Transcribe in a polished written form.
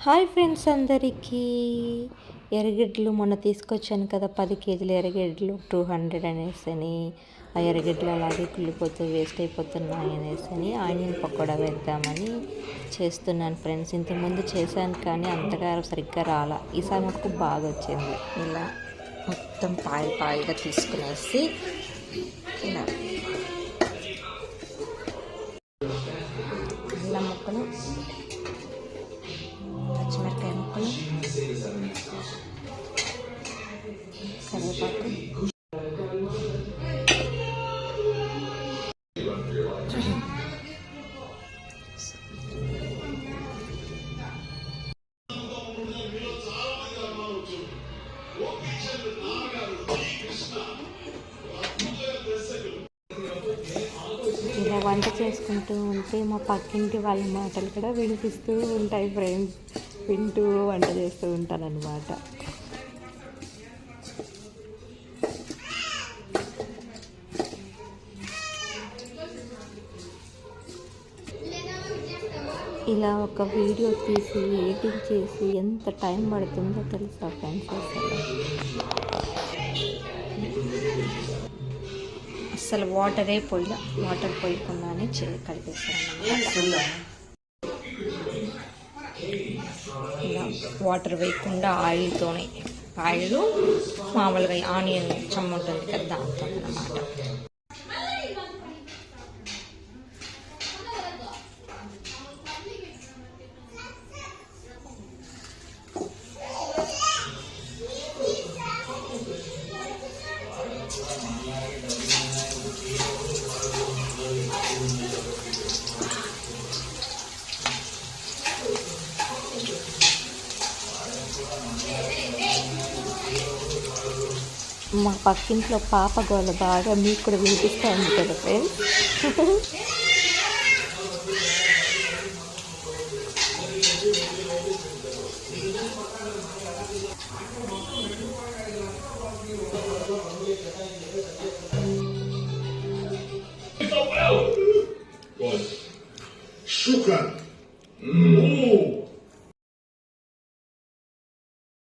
Hi friends అందరికీ. ఎర్రగడ్డలు మొన్న తీసుకొచ్చాను కదా, 10 కేజీల ఎర్రగడ్డలు 200 అనేసి. ఆ ఎర్రగడ్డలు అలాగే కుళ్ళిపోతూ వేస్ట్ అయిపోతున్నాయి అనేసి ఆనియన్ పకోడా వేద్దామని చేస్తున్నాను ఫ్రెండ్స్. ఇంతకుముందు చేశాను కానీ అంతగా సరిగ్గా రాలా. ఈసారి మటుకు బాగా వచ్చింది. ఇలా మొత్తం పాయలుగా తీసుకునేసి ఇలా అల్లం ముక్కలు, పచ్చిమిరకాయ ముక్కలు, కరివేపాకు, ఇలా వంట చేసుకుంటూ ఉంటే మా పక్కింటి వాళ్ళ మాటలు కూడా వినిపిస్తూ ఉంటాయి ఫ్రెండ్స్. వింటూ వంట చేస్తూ ఉంటానన్నమాట. ఇలా ఒక వీడియో తీసి ఎడిటింగ్ చేసి ఎంత టైం పడుతుందో తెలుసా ఫ్రెండ్స్. అసలు వాటర్ పోయకుండానే కలిపేస్తాను. ఇలా వాటర్ వేయకుండా ఆయిల్ మామూలుగా ఆనియన్ చెమ్మ ఉంటుంది కదా, దాంతో అన్నమాట. మా పక్కింట్లో పాప గోల బాగా మీకు కూడా వినిపిస్తూ ఉంది కదా ఫ్రెండ్స్. شكرا.